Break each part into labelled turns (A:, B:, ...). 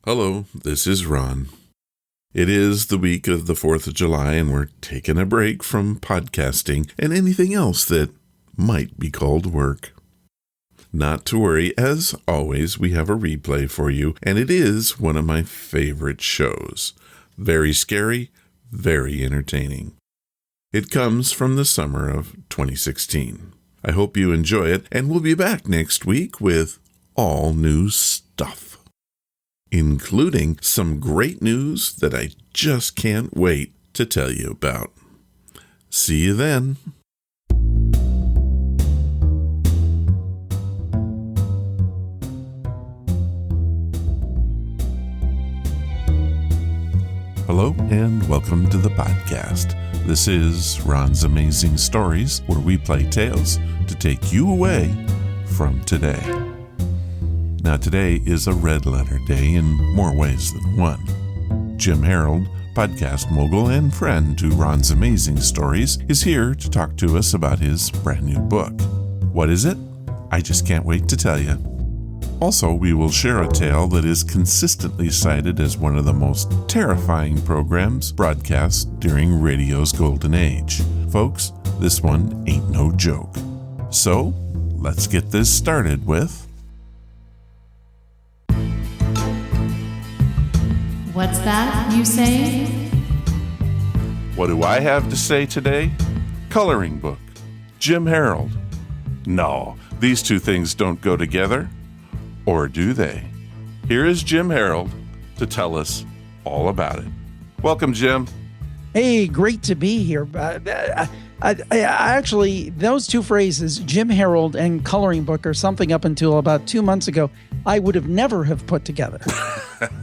A: Hello, this is Ron. It is the week of the 4th of July, and we're taking a break from podcasting and anything else that might be called work. Not to worry, as always, we have a replay for you, and it is one of my favorite shows. Very scary, very entertaining. It comes from the summer of 2016. I hope you enjoy it, and we'll be back next week with all new stuff, including some great news that I just can't wait to tell you about. See you then. Hello and welcome to the podcast. This is Ron's Amazing Stories, where we play tales to take you away from today. Now, today is a red letter day in more ways than one. Jim Harold, podcast mogul and friend to Ron's Amazing Stories, is here to talk to us about his brand new book. What is it? I just can't wait to tell you. Also, we will share a tale that is consistently cited as one of the most terrifying programs broadcast during radio's golden age. Folks, this one ain't no joke. So, let's get this started with...
B: What's that, you say?
A: What do I have to say today? Coloring book. Jim Harold. No, these two things don't go together. Or do they? Here is Jim Harold to tell us all about it. Welcome, Jim.
C: Hey, great to be here. I actually, those two phrases, Jim Harold and coloring book, are something up until about 2 months ago I would have never have put together.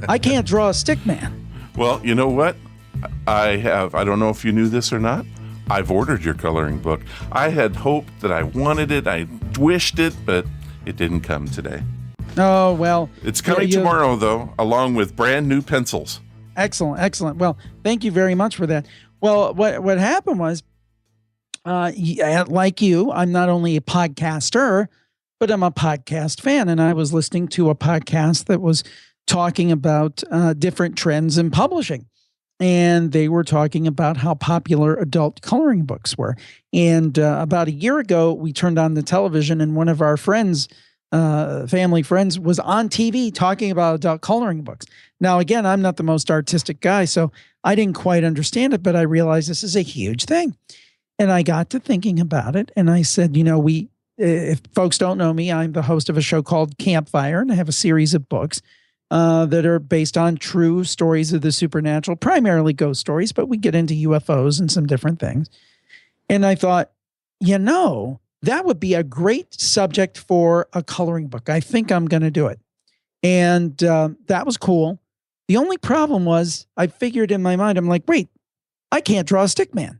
C: I can't draw a stick man.
A: Well, you know what? I don't know if you knew this or not. I've ordered your coloring book. I had hoped that I wanted it. I wished it, but it didn't come today.
C: Oh, well.
A: It's coming tomorrow, though, along with brand new pencils.
C: Excellent. Well, thank you very much for that. Well, what happened was, like you, I'm not only a podcaster, but I'm a podcast fan. And I was listening to a podcast that was talking about different trends in publishing. And they were talking about how popular adult coloring books were. And about a year ago, we turned on the television and one of our friends, family friends, was on TV talking about adult coloring books. Now, again, I'm not the most artistic guy, so I didn't quite understand it, but I realized this is a huge thing. And I got to thinking about it, and I said, if folks don't know me, I'm the host of a show called Campfire, and I have a series of books that are based on true stories of the supernatural, primarily ghost stories, but we get into UFOs and some different things. And I thought, that would be a great subject for a coloring book. I think I'm going to do it. And that was cool. The only problem was I figured in my mind, I'm like, wait, I can't draw a stick man.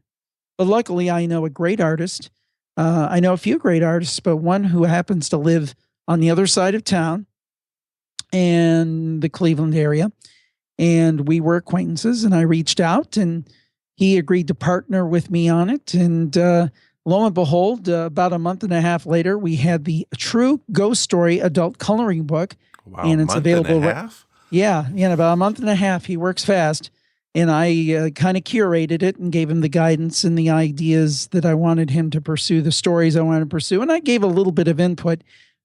C: But luckily, I know a great artist. I know a few great artists, but one who happens to live on the other side of town in the Cleveland area. And we were acquaintances, and I reached out, and he agreed to partner with me on it. And lo and behold, about a month and a half later, we had the True Ghost Story adult coloring book.
A: Wow,
C: and it's available.
A: And a half?
C: Yeah, about a month and a half. He works fast. And I kind of curated it and gave him the guidance and the ideas that I wanted him to pursue, the stories I wanted to pursue. And I gave a little bit of input,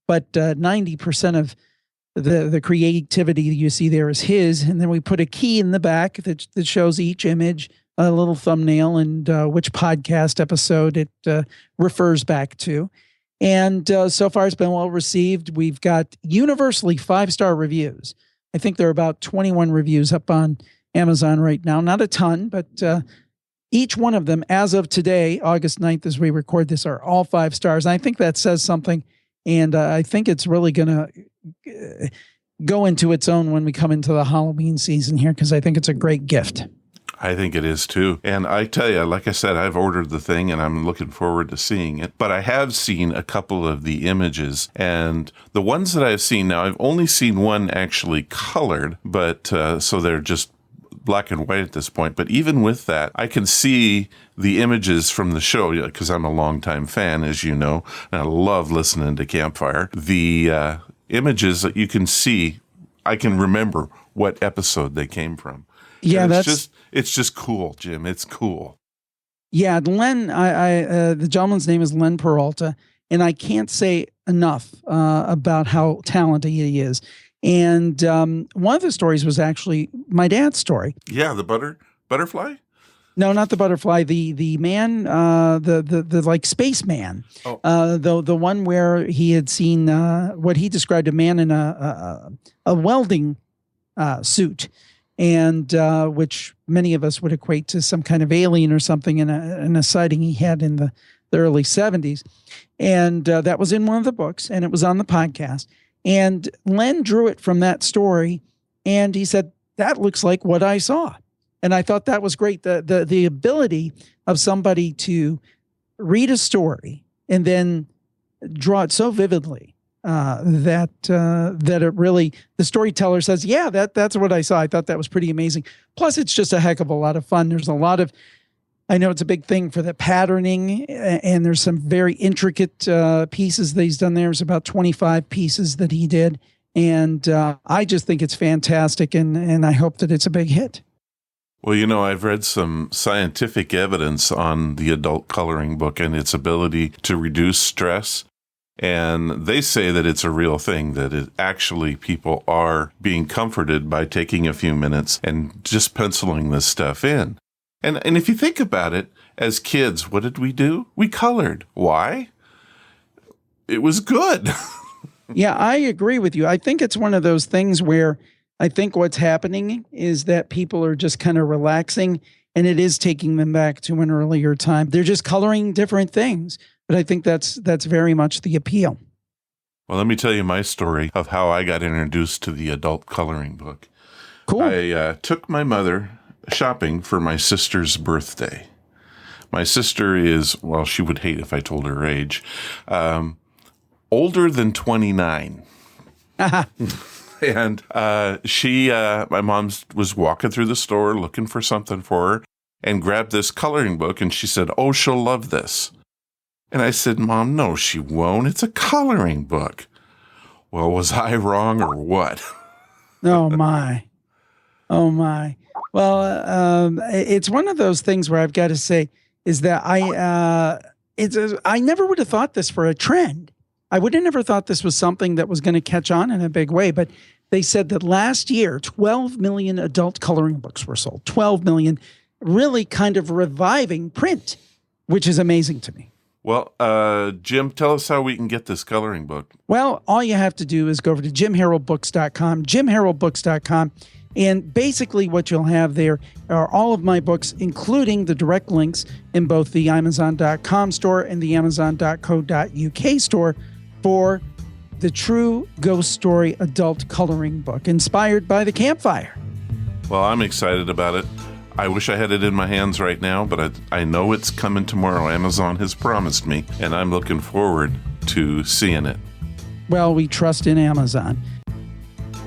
C: but 90% of the creativity you see there is his. And then we put a key in the back that shows each image, a little thumbnail, and which podcast episode it refers back to. And so far it's been well received. We've got universally 5-star reviews. I think there are about 21 reviews up on Amazon right now. Not a ton, but each one of them, as of today, August 9th, as we record this, are all 5 stars. And I think that says something. And I think it's really going to go into its own when we come into the Halloween season here, because I think it's a great gift.
A: I think it is too. And I tell you, like I said, I've ordered the thing and I'm looking forward to seeing it. But I have seen a couple of the images, and the ones that I've seen now, I've only seen one actually colored, but so they're just black and white at this point. But even with that, I can see the images from the show, because I'm a longtime fan, as you know, and I love listening to Campfire. The images that you can see, I can remember what episode they came from.
C: Yeah,
A: and it's just cool, Jim. It's cool.
C: Yeah, Len, the gentleman's name is Len Peralta, and I can't say enough about how talented he is. And one of the stories was actually my dad's story.
A: Yeah, the butterfly?
C: No, not the butterfly. The man, the like spaceman.
A: Oh.
C: The one where he had seen what he described a man in a welding suit, and which many of us would equate to some kind of alien or something in a sighting he had in the early 70s. And that was in one of the books, and it was on the podcast. And Len drew it from that story, and he said, that looks like what I saw. And I thought that was great. The ability of somebody to read a story and then draw it so vividly that it really, the storyteller says, yeah, that's what I saw. I thought that was pretty amazing. Plus, it's just a heck of a lot of fun. There's a lot of, I know it's a big thing for the patterning, and there's some very intricate pieces that he's done there. There's about 25 pieces that he did. And I just think it's fantastic, and I hope that it's a big hit.
A: Well, I've read some scientific evidence on the adult coloring book and its ability to reduce stress. And they say that it's a real thing, that actually people are being comforted by taking a few minutes and just penciling this stuff in. And if you think about it, as kids, what did we do? We colored. Why? It was good.
C: Yeah, I agree with you. I think it's one of those things where I think what's happening is that people are just kind of relaxing, and it is taking them back to an earlier time. They're just coloring different things, but I think that's very much the appeal.
A: Well, let me tell you my story of how I got introduced to the adult coloring book.
C: Cool.
A: I took my mother shopping for my sister's birthday. My sister is, well, she would hate if I told her age, older than 29. And my mom was walking through the store looking for something for her and grabbed this coloring book, and she said, oh, she'll love this. And I said, Mom, no, she won't. It's a coloring book. Well, was I wrong or what?
C: Oh, my. Oh, my. Well, it's one of those things where I've got to say is that I never would have thought this for a trend. I would have never thought this was something that was going to catch on in a big way, but they said that last year, 12 million adult coloring books were sold. 12 million, really kind of reviving print, which is amazing to me.
A: Well, Jim, tell us how we can get this coloring book.
C: Well, all you have to do is go over to jimharoldbooks.com, jimharoldbooks.com, and basically what you'll have there are all of my books, including the direct links in both the Amazon.com store and the Amazon.co.uk store for the True Ghost Story adult coloring book, inspired by the campfire.
A: Well, I'm excited about it. I wish I had it in my hands right now, but I know it's coming tomorrow. Amazon has promised me, and I'm looking forward to seeing it.
C: Well, we trust in Amazon.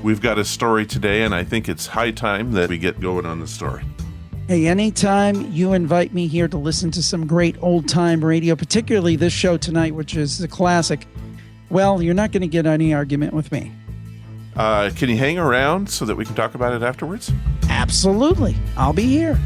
A: We've got a story today, and I think it's high time that we get going on the story.
C: Hey, anytime you invite me here to listen to some great old-time radio, particularly this show tonight, which is a classic, well, you're not going to get any argument with me.
A: Can you hang around so that we can talk about it afterwards?
C: Absolutely. I'll be here.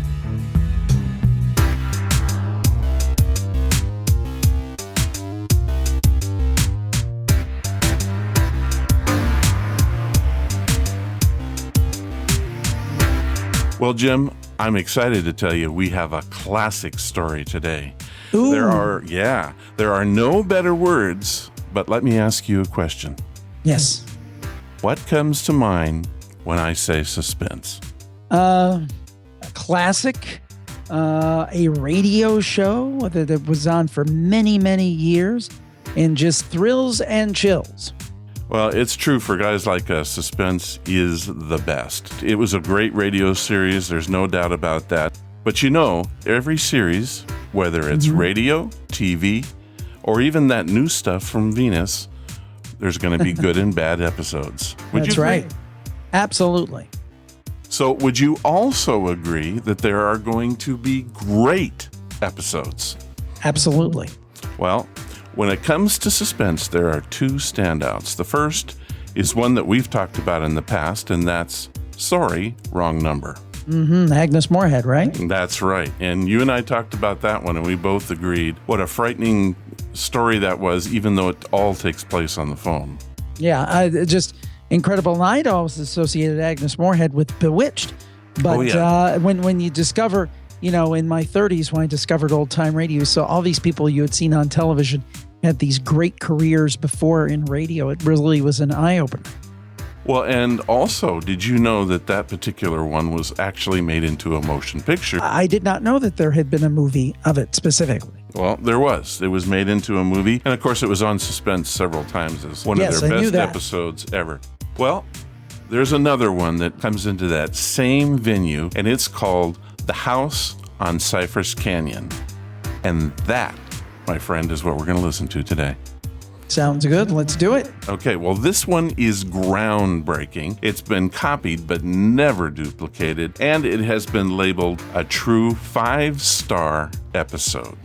A: Well, Jim, I'm excited to tell you we have a classic story today.
C: Ooh.
A: There are no better words, but let me ask you a question.
C: Yes.
A: What comes to mind when I say suspense?
C: A classic, a radio show that was on for many, many years, and just thrills and chills.
A: Well, it's true for guys like us. Suspense is the best. It was a great radio series. There's no doubt about that. But every series, whether it's radio, TV, or even that new stuff from Venus, there's going to be good and bad episodes.
C: That's right. Absolutely.
A: So would you also agree that there are going to be great episodes?
C: Absolutely.
A: Well, when it comes to suspense, there are two standouts. The first is one that we've talked about in the past, and that's Sorry, wrong number.
C: Agnes Moorehead, right?
A: That's right. And you and I talked about that one, and we both agreed what a frightening story that was, even though it all takes place on the phone.
C: Yeah, just incredible. And I'd always associated Agnes Moorehead with Bewitched. But when you discover, in my 30s, when I discovered old-time radio, so all these people you had seen on television had these great careers before in radio. It really was an eye-opener.
A: Well, and also, did you know that particular one was actually made into a motion picture?
C: I did not know that there had been a movie of it specifically.
A: Well, there was. It was made into a movie. And of course, it was on Suspense several times as one of their best episodes ever. Well, there's another one that comes into that same venue, and it's called The House on Cypress Canyon. And that, my friend, is what we're going to listen to today.
C: Sounds good. Let's do it.
A: Okay, well, this one is groundbreaking. It's been copied but never duplicated, and it has been labeled a true 5-star episode.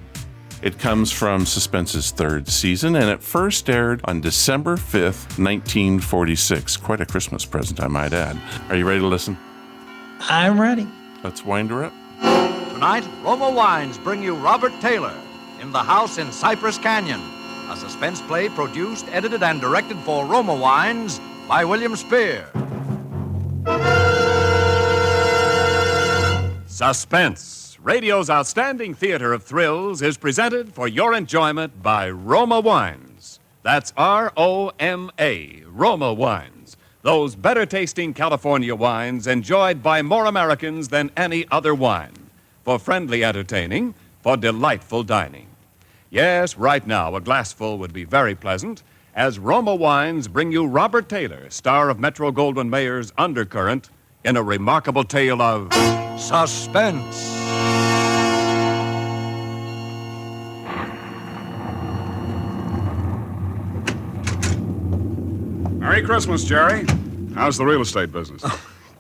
A: It comes from Suspense's 3rd season, and it first aired on December 5th, 1946. Quite a Christmas present, I might add. Are you ready to listen?
C: I'm ready.
A: Let's wind her up.
D: Tonight, Roma Wines bring you Robert Taylor in The House in Cypress Canyon, a suspense play produced, edited, and directed for Roma Wines by William Spier. Suspense, radio's outstanding theater of thrills, is presented for your enjoyment by Roma Wines. That's R-O-M-A, Roma Wines. Those better-tasting California wines enjoyed by more Americans than any other wine. For friendly entertaining, for delightful dining. Yes, right now, a glassful would be very pleasant, as Roma Wines bring you Robert Taylor, star of Metro-Goldwyn-Mayer's Undercurrent, in a remarkable tale of suspense.
E: Merry Christmas, Jerry. How's the real estate business?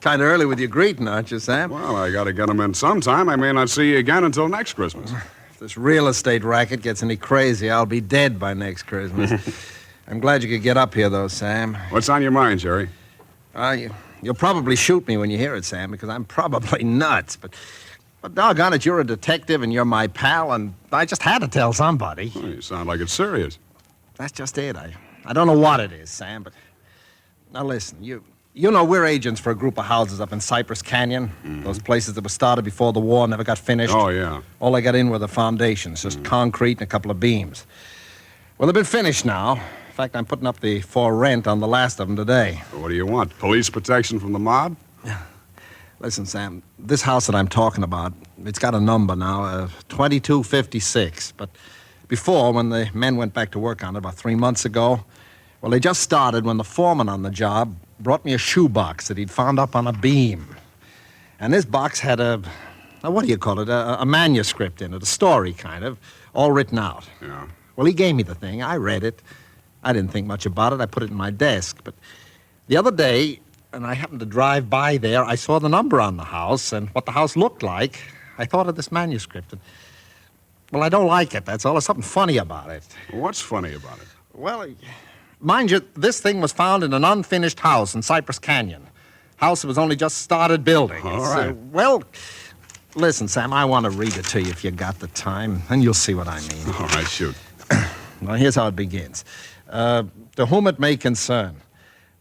F: Kind of early with your greeting, aren't you, Sam?
E: Well, I got to get them in sometime. I may not see you again until next Christmas.
F: If this real estate racket gets any crazy, I'll be dead by next Christmas. I'm glad you could get up here, though, Sam.
E: What's on your mind, Jerry?
F: You'll probably shoot me when you hear it, Sam, because I'm probably nuts. But doggone it, you're a detective and you're my pal, and I just had to tell somebody.
E: Well, you sound like it's serious.
F: That's just it. I don't know what it is, Sam, but... Now, listen, you know we're agents for a group of houses up in Cypress Canyon. Mm-hmm. Those places that were started before the war, never got finished.
E: Oh, yeah.
F: All I got in were the foundations, just concrete and a couple of beams. Well, they've been finished now. In fact, I'm putting up the for rent on the last of them today.
E: Well, what do you want? Police protection from the mob?
F: Listen, Sam, this house that I'm talking about, it's got a number now, 2256. But before, when the men went back to work on it about 3 months ago, well, they just started when the foreman on the job brought me a shoebox that he'd found up on a beam. And this box had a manuscript in it, a story, kind of, all written out.
E: Yeah.
F: Well, he gave me the thing. I read it. I didn't think much about it. I put it in my desk. But the other day, and I happened to drive by there, I saw the number on the house and what the house looked like. I thought of this manuscript. And, well, I don't like it, that's all. There's something funny about it.
E: What's funny about it?
F: Well, mind you, this thing was found in an unfinished house in Cypress Canyon. House that was only just started building.
E: All right.
F: Well, listen, Sam, I want to read it to you if you got the time, and you'll see what I mean.
E: All right, shoot.
F: Well, here's how it begins. To whom it may concern,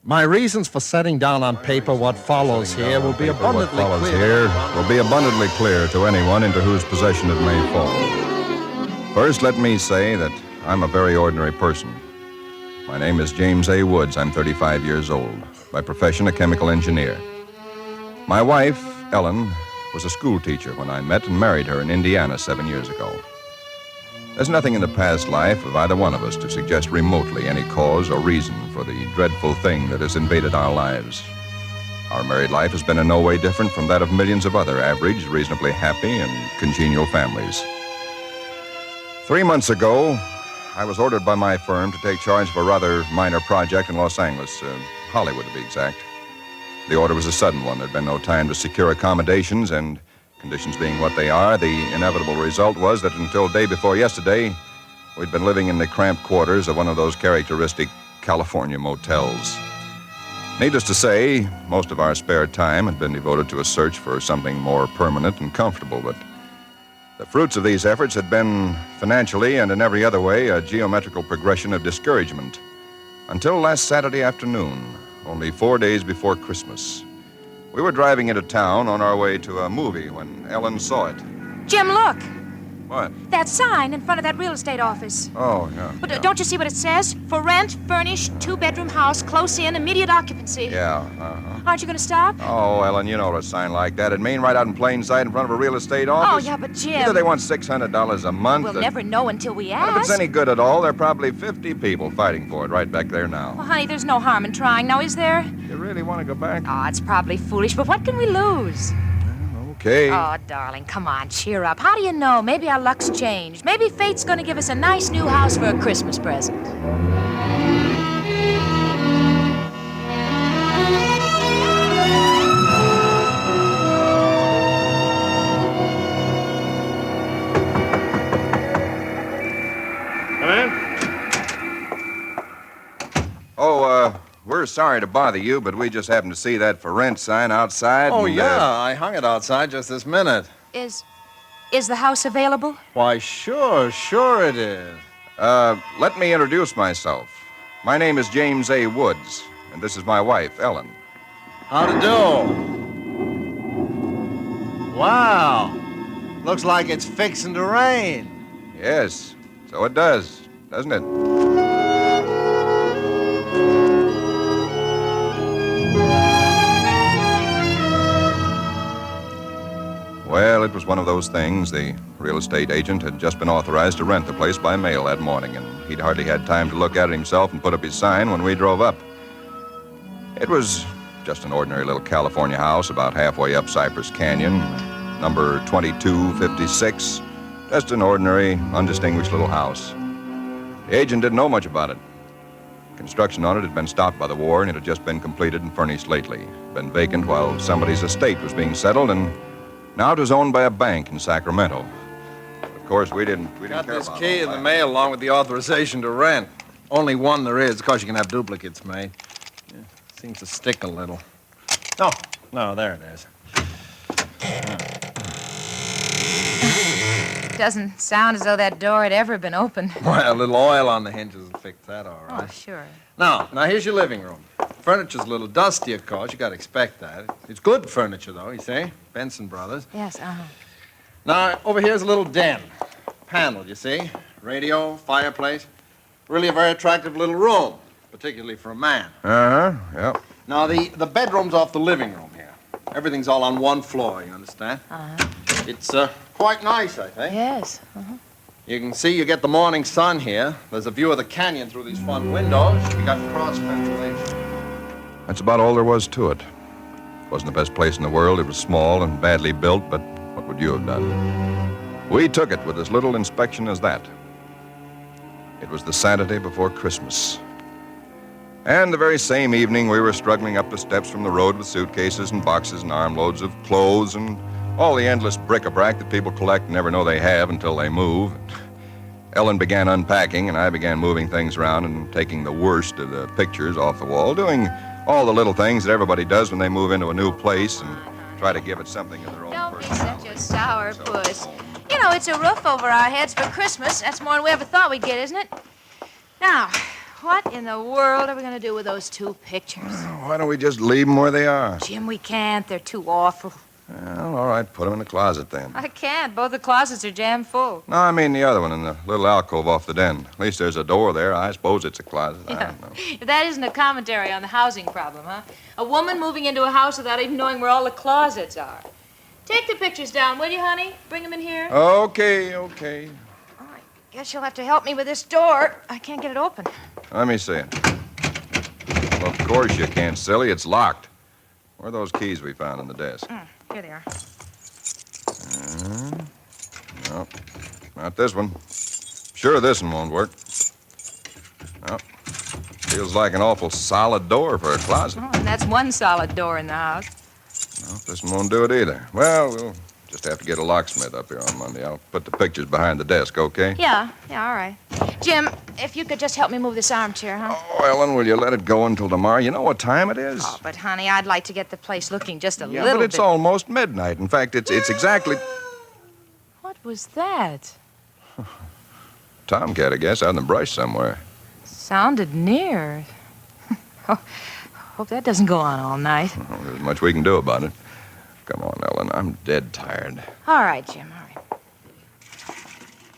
F: my reasons for setting down on paper what follows here will be abundantly
G: clear to anyone into whose possession it may fall. First, let me say that I'm a very ordinary person. My name is James A. Woods. I'm 35 years old. By profession, a chemical engineer. My wife, Ellen, was a school teacher when I met and married her in Indiana 7 years ago. There's nothing in the past life of either one of us to suggest remotely any cause or reason for the dreadful thing that has invaded our lives. Our married life has been in no way different from that of millions of other average, reasonably happy, and congenial families. 3 months ago, I was ordered by my firm to take charge of a rather minor project in Los Angeles, Hollywood to be exact. The order was a sudden one. There'd been no time to secure accommodations, and conditions being what they are, the inevitable result was that until day before yesterday, we'd been living in the cramped quarters of one of those characteristic California motels. Needless to say, most of our spare time had been devoted to a search for something more permanent and comfortable, but the fruits of these efforts had been, financially and in every other way, a geometrical progression of discouragement. Until last Saturday afternoon, only 4 days before Christmas. We were driving into town on our way to a movie when Ellen saw it.
H: Jim, look.
G: What?
H: That sign in front of that real estate office.
G: Oh, yeah.
H: But
G: yeah.
H: don't you see what it says? For rent, furnished, 2-bedroom house, close in, immediate occupancy.
G: Yeah, uh-huh.
H: Aren't you going to stop?
G: Oh, Ellen, you know what a sign like that. It'd mean right out in plain sight in front of a real estate office.
H: Oh, yeah, but Jim...
G: Either they want $600 a month...
H: We'll never know until we ask.
G: And if it's any good at all, there are probably 50 people fighting for it right back there now.
H: Well, honey, there's no harm in trying. Now, is there?
G: You really want to go back?
H: Oh, it's probably foolish, but what can we lose?
G: Okay.
H: Oh, darling, come on, cheer up. How do you know? Maybe our luck's changed. Maybe fate's going to give us a nice new house for a Christmas present.
D: Come in.
G: Oh, we're sorry to bother you, but we just happened to see that for rent sign outside.
F: Oh,
G: and,
F: yeah, I hung it outside just this minute.
H: Is the house available?
F: Why, sure it is.
G: Let me introduce myself. My name is James A. Woods, and this is my wife, Ellen.
F: How to do? Wow. Looks like it's fixing to rain.
G: Yes, so it does, doesn't it? Well, it was one of those things. The real estate agent had just been authorized to rent the place by mail that morning, and he'd hardly had time to look at it himself and put up his sign when we drove up. It was just an ordinary little California house about halfway up Cypress Canyon, number 2256. Just an ordinary, undistinguished little house. The agent didn't know much about it. Construction on it had been stopped by the war, and it had just been completed and furnished lately. Been vacant while somebody's estate was being settled, and now it was owned by a bank in Sacramento. Of course, we didn't
F: Got
G: care
F: this
G: about
F: key
G: all
F: in the
G: that.
F: mail along with the authorization to rent. Only one there is. Of course, you can have duplicates made. Yeah, seems to stick a little. No, there it is.
H: Doesn't sound as though that door had ever been opened.
F: Well, a little oil on the hinges will fix that, all right.
H: Oh, sure.
F: Now, here's your living room. Furniture's a little dusty, of course. You got to expect that. It's good furniture, though, you see? Benson Brothers.
H: Yes,
F: Now, over here's a little den. Panel, you see? Radio, fireplace. Really a very attractive little room, particularly for a man.
G: Uh-huh, yeah.
F: Now, the bedroom's off the living room here. Everything's all on one floor, you understand? It's quite nice, I think.
H: Yes.
F: You can see you get the morning sun here. There's a view of the canyon through these front windows. You got cross ventilation.
G: That's about all there was to it. It wasn't the best place in the world. It was small and badly built, but what would you have done? We took it with as little inspection as that. It was the Saturday before Christmas. And the very same evening, we were struggling up the steps from the road with suitcases and boxes and armloads of clothes and all the endless bric-a-brac that people collect and never know they have until they move. Ellen began unpacking, and I began moving things around and taking the worst of the pictures off the wall, doing all the little things that everybody does when they move into a new place and try to give it something of their own
H: Don't be
G: personality.
H: such a sourpuss. You know, it's a roof over our heads for Christmas. That's more than we ever thought we'd get, isn't it? Now, what in the world are we going to do with those two pictures?
G: Why don't we just leave them where they are?
H: Jim, we can't. They're too awful.
G: Well, all right, put them in the closet then.
H: I can't. Both the closets are jammed full.
G: No, I mean the other one in the little alcove off the den. At least there's a door there. I suppose it's a closet. I don't know.
H: That isn't a commentary on the housing problem, huh? A woman moving into a house without even knowing where all the closets are. Take the pictures down, will you, honey? Bring them in here.
G: Okay.
H: I guess you'll have to help me with this door. I can't get it open.
G: Let me see it. Well, of course you can't, silly. It's locked. Where are those keys we found on the desk?
H: Here they are.
G: No, not this one. Sure, this one won't work. No. Feels like an awful solid door for a closet.
H: Oh, and that's one solid door in the house.
G: No, this one won't do it either. Well, we'll just have to get a locksmith up here on Monday. I'll put the pictures behind the desk, okay?
H: Yeah, all right. Jim, if you could just help me move this armchair, huh?
G: Oh, Ellen, will you let it go until tomorrow? You know what time it is?
H: Oh, but, honey, I'd like to get the place looking just a
G: Yeah,
H: little
G: but it's
H: bit.
G: almost midnight. In fact, it's exactly...
H: What was that?
G: Tomcat, I guess, out in the brush somewhere.
H: Sounded near. Oh, hope that doesn't go on all night.
G: Well, there's much we can do about it. Come on, Ellen, I'm dead tired.
H: All right, Jim, all right.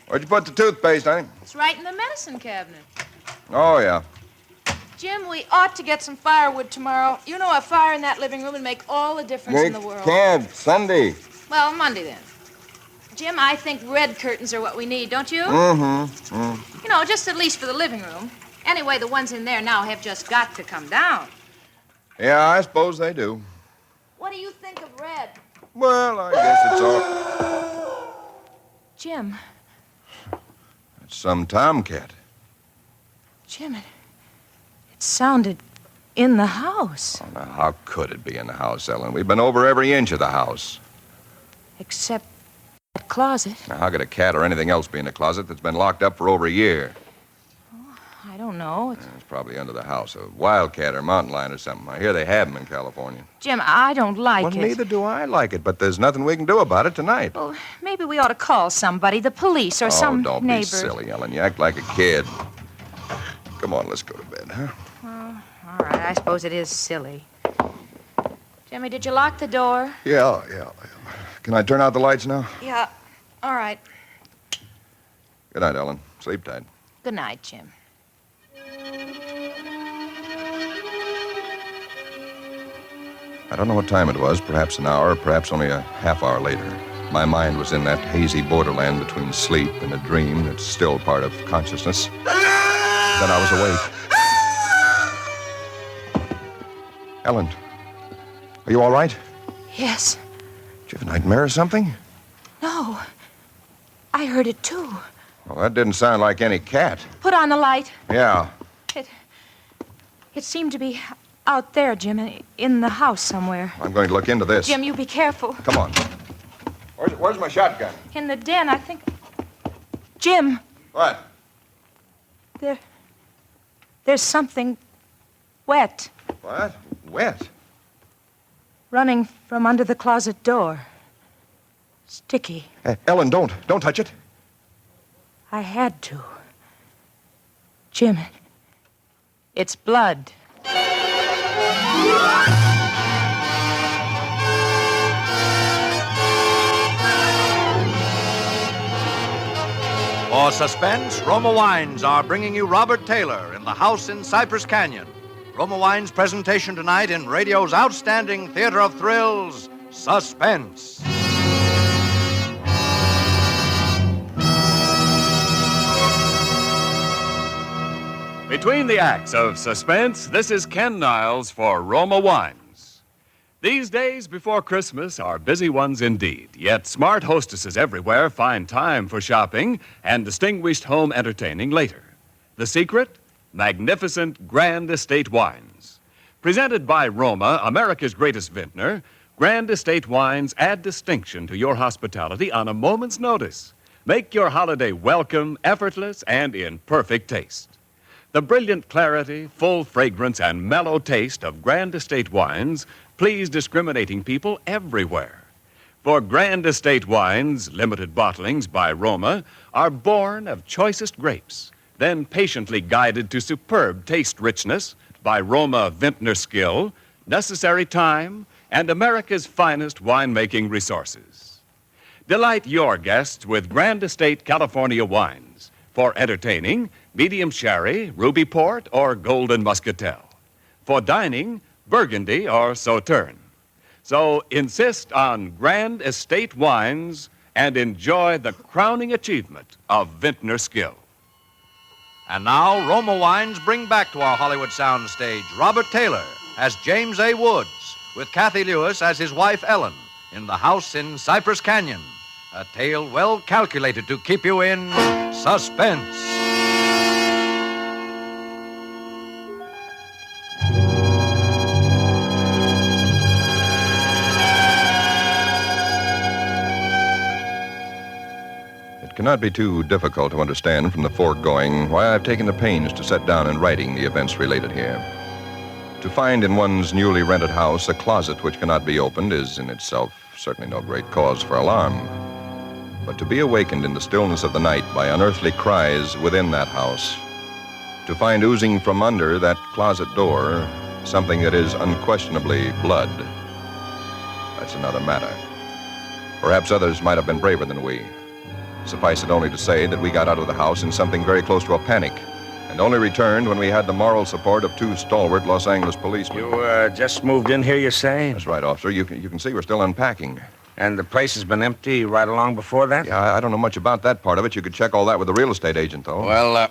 G: Where'd you put the toothpaste, honey?
H: It's right in the medicine cabinet.
G: Oh, yeah.
H: Jim, we ought to get some firewood tomorrow. You know, a fire in that living room would make all the difference in the world.
G: Can't. Sunday.
H: Well, Monday then. Jim, I think red curtains are what we need, don't you?
G: Mm-hmm.
H: You know, just at least for the living room. Anyway, the ones in there now have just got to come down.
G: Yeah, I suppose they do.
H: What do you think of red?
G: Well, I guess it's all...
H: Jim.
G: It's some tomcat.
H: Jim, it sounded in the house.
G: Oh, now, how could it be in the house, Ellen? We've been over every inch of the house.
H: Except that closet.
G: Now, how could a cat or anything else be in a closet that's been locked up for over a year?
H: I don't know.
G: It's probably under the house. A wildcat or mountain lion or something. I hear they have them in California.
H: Jim, I don't like
G: Well,
H: it.
G: neither do I like it, but there's nothing we can do about it tonight.
H: Well, maybe we ought to call somebody, the police or some
G: don't
H: neighbor.
G: be silly, Ellen. You act like a kid. Come on, let's go to bed, huh?
H: All right, I suppose it is silly. Jimmy, did you lock the door?
G: Yeah. Can I turn out the lights now?
H: Yeah. All right.
G: Good night, Ellen. Sleep tight.
H: Good night, Jim.
G: I don't know what time it was, perhaps an hour, perhaps only a half hour later. My mind was in that hazy borderland between sleep and a dream that's still part of consciousness. Then I was awake. Ellen, are you all right?
H: Yes.
G: Did you have a nightmare or something?
H: No. I heard it, too.
G: Well, that didn't sound like any cat.
H: Put on the light.
G: Yeah.
H: It seemed to be out there, Jim, in the house somewhere.
G: I'm going to look into this.
H: Jim, you be careful.
G: Come on. Where's my shotgun?
H: In the den, I think. Jim.
G: What?
H: There's something wet
G: What? Wet?
H: running from under the closet door. Sticky.
G: Ellen, don't touch it.
H: I had to. Jim, it's blood.
I: For Suspense, Roma Wines are bringing you Robert Taylor in The House in Cypress Canyon. Roma Wines' presentation tonight in radio's outstanding theater of thrills, Suspense.
D: Between the acts of Suspense, this is Ken Niles for Roma Wines. These days before Christmas are busy ones indeed, yet smart hostesses everywhere find time for shopping and distinguished home entertaining later. The secret? Magnificent Grand Estate wines. Presented by Roma, America's greatest vintner, Grand Estate wines add distinction to your hospitality on a moment's notice. Make your holiday welcome, effortless, and in perfect taste. The brilliant clarity, full fragrance, and mellow taste of Grand Estate wines please discriminating people everywhere. For Grand Estate wines, limited bottlings by Roma, are born of choicest grapes, then patiently guided to superb taste richness by Roma vintner skill, necessary time, and America's finest winemaking resources. Delight your guests with Grand Estate California wines for entertaining, medium sherry, ruby port, or golden muscatel. For dining, Burgundy or Sauterne. So insist on Grand Estate wines and enjoy the crowning achievement of vintner skill.
I: And now, Roma Wines bring back to our Hollywood soundstage Robert Taylor as James A. Woods, with Kathy Lewis as his wife Ellen, in The House in Cypress Canyon. A tale well calculated to keep you in suspense.
G: cannot be too difficult to understand from the foregoing why I've taken the pains to set down in writing the events related here. To find in one's newly rented house a closet which cannot be opened is in itself certainly no great cause for alarm. But to be awakened in the stillness of the night by unearthly cries within that house, to find oozing from under that closet door something that is unquestionably blood, that's another matter. Perhaps others might have been braver than we. Suffice it only to say that we got out of the house in something very close to a panic, and only returned when we had the moral support of 2 stalwart Los Angeles policemen.
J: You just moved in here, you say?
G: That's right, officer. You can see we're still unpacking.
J: And the place has been empty right along before that?
G: Yeah, I don't know much about that part of it. You could check all that with the real estate agent, though.
I: Well,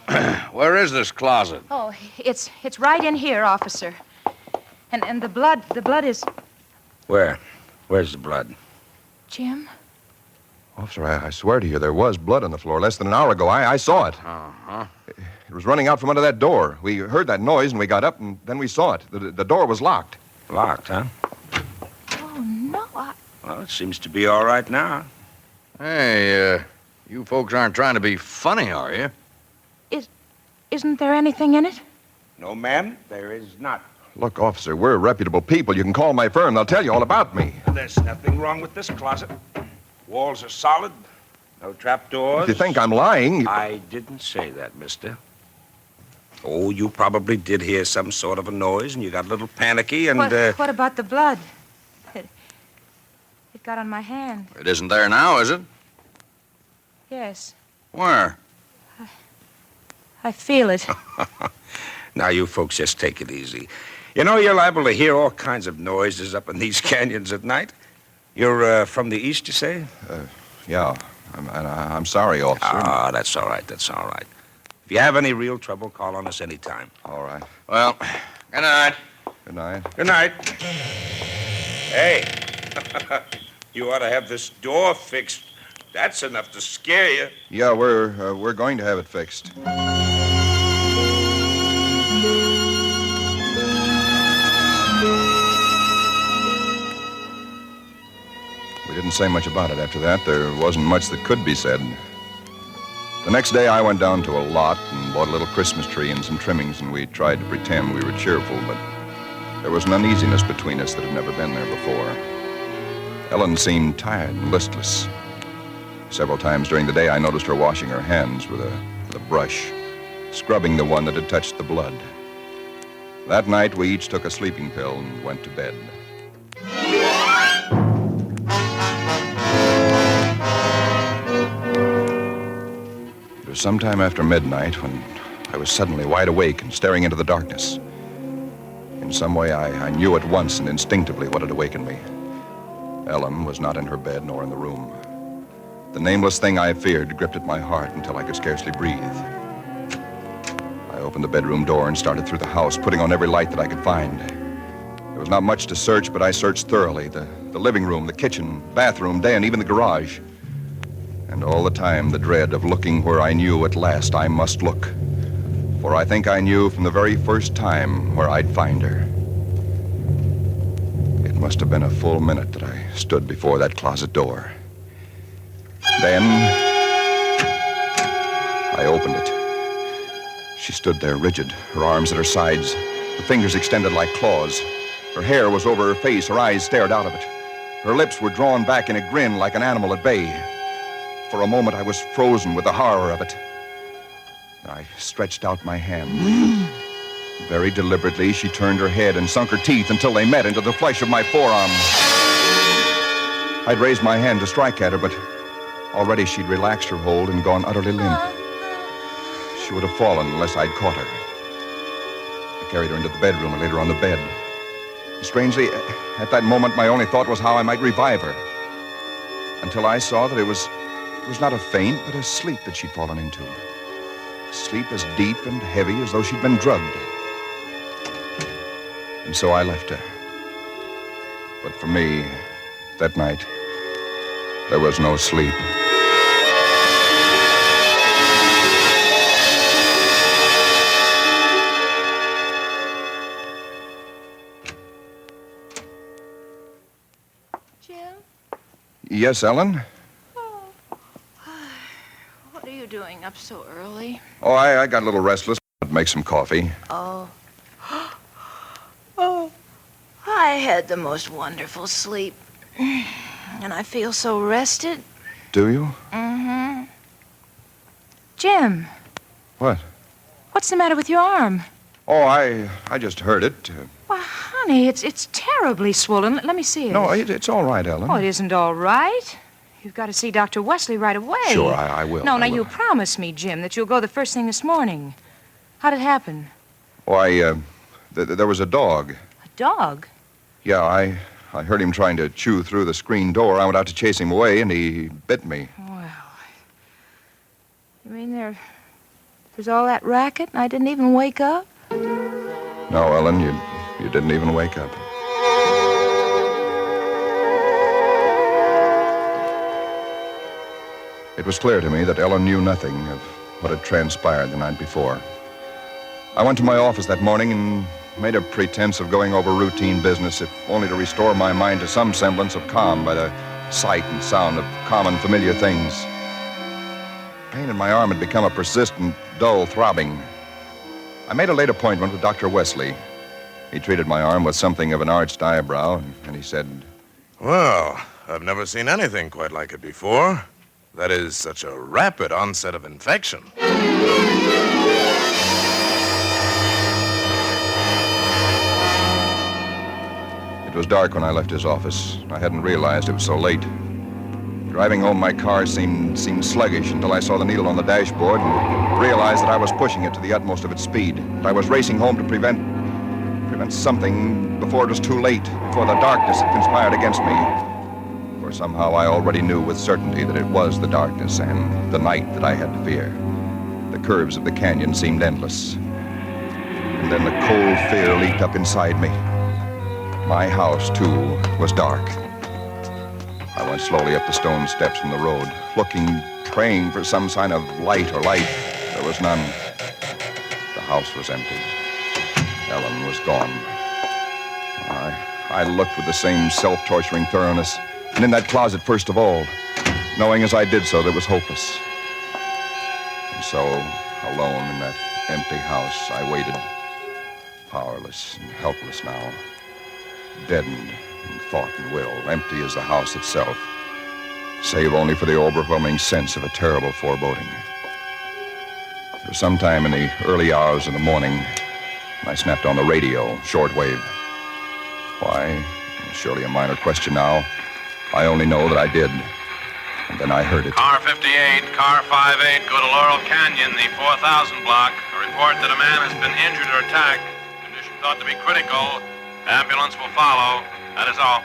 I: where is this closet?
H: Oh, it's right in here, officer. And the blood is...
J: Where? Where's the blood?
H: Jim?
G: Officer, I swear to you, there was blood on the floor less than an hour ago. I saw it.
I: Uh-huh.
G: It was running out from under that door. We heard that noise, and we got up, and then we saw it. The door was locked.
J: Locked, huh?
H: Oh, no,
J: Well, it seems to be all right now.
I: Hey, you folks aren't trying to be funny, are you?
H: Isn't there anything in it?
J: No, ma'am, there is not.
G: Look, officer, we're reputable people. You can call my firm. They'll tell you all about me.
J: There's nothing wrong with this closet. Walls are solid. No trapdoors.
G: If you think I'm lying...
J: I didn't say that, mister. Oh, you probably did hear some sort of a noise, and you got a little panicky, and...
H: What about the blood? It got on my hand.
I: It isn't there now, is it?
H: Yes.
I: Where?
H: I feel it.
J: Now, you folks just take it easy. You know, you're liable to hear all kinds of noises up in these canyons at night. You're from the east, you say?
G: Yeah. I'm sorry, officer.
J: Ah, that's all right. That's all right. If you have any real trouble, call on us anytime.
G: All right.
I: Well, good night.
G: Good night.
J: Good night. Hey, you ought to have this door fixed. That's enough to scare you.
G: Yeah, we're going to have it fixed. We didn't say much about it after that. There wasn't much that could be said. The next day, I went down to a lot and bought a little Christmas tree and some trimmings, and we tried to pretend we were cheerful, but there was an uneasiness between us that had never been there before. Ellen seemed tired and listless. Several times during the day, I noticed her washing her hands with a brush, scrubbing the one that had touched the blood. That night, we each took a sleeping pill and went to bed. It was sometime after midnight when I was suddenly wide awake and staring into the darkness. In some way, I knew at once and instinctively what had awakened me. Ellen was not in her bed nor in the room. The nameless thing I feared gripped at my heart until I could scarcely breathe. I opened the bedroom door and started through the house, putting on every light that I could find. There was not much to search, but I searched thoroughly. The living room, the kitchen, bathroom, den, even the garage. And all the time, the dread of looking where I knew at last I must look. For I think I knew from the very first time where I'd find her. It must have been a full minute that I stood before that closet door. Then, I opened it. She stood there rigid, her arms at her sides, the fingers extended like claws. Her hair was over her face, her eyes stared out of it. Her lips were drawn back in a grin like an animal at bay. For a moment, I was frozen with the horror of it. I stretched out my hand. Very deliberately, she turned her head and sunk her teeth until they met into the flesh of my forearm. I'd raised my hand to strike at her, but already she'd relaxed her hold and gone utterly limp. She would have fallen unless I'd caught her. I carried her into the bedroom and laid her on the bed. Strangely, at that moment, my only thought was how I might revive her. Until I saw that it was not a faint, but a sleep that she'd fallen into. Sleep as deep and heavy as though she'd been drugged. And so I left her. But for me, that night, there was no sleep.
H: Jim?
G: Yes, Ellen?
H: doing up so early?
G: Oh, I got a little restless. I'd make some coffee.
H: Oh. Oh. I had the most wonderful sleep. And I feel so rested.
G: Do you?
H: Mm-hmm. Jim.
G: What?
H: What's the matter with your arm?
G: Oh, I just heard it.
H: Well, honey, it's terribly swollen. Let me see it.
G: No, it's all right, Ellen.
H: Oh, it isn't all right. You've got to see Dr. Wesley right away.
G: Sure, I will.
H: No,
G: I
H: now
G: will.
H: you promise me, Jim, that you'll go the first thing this morning. How'd it happen?
G: Oh, there was a dog.
H: A dog?
G: Yeah, I heard him trying to chew through the screen door. I went out to chase him away, and he bit me.
H: Well, you mean there's all that racket and I didn't even wake up?
G: No, Ellen, you didn't even wake up. It was clear to me that Ellen knew nothing of what had transpired the night before. I went to my office that morning and made a pretense of going over routine business, if only to restore my mind to some semblance of calm by the sight and sound of common, familiar things. Pain in my arm had become a persistent, dull throbbing. I made a late appointment with Dr. Wesley. He treated my arm with something of an arched eyebrow, and he said,
K: "Well, I've never seen anything quite like it before. That is such a rapid onset of infection."
G: It was dark when I left his office. I hadn't realized it was so late. Driving home, my car seemed sluggish until I saw the needle on the dashboard and realized that I was pushing it to the utmost of its speed. That I was racing home to prevent something before it was too late, before the darkness had conspired against me. For somehow I already knew with certainty that it was the darkness and the night that I had to fear. The curves of the canyon seemed endless. And then the cold fear leaped up inside me. My house, too, was dark. I went slowly up the stone steps from the road, looking, praying for some sign of light or light. There was none. The house was empty. Ellen was gone. I looked with the same self-torturing thoroughness, and in that closet first of all, knowing as I did so that it was hopeless. And so, alone in that empty house, I waited, powerless and helpless now, deadened in thought and will, empty as the house itself, save only for the overwhelming sense of a terrible foreboding. For some time in the early hours of the morning, I snapped on the radio, shortwave. Why? Surely a minor question now. I only know that I did. And then I heard it.
L: Car 58, car 58, go to Laurel Canyon, the 4000 block. A report that a man has been injured or attacked. Condition thought to be critical. Ambulance will follow. That is all.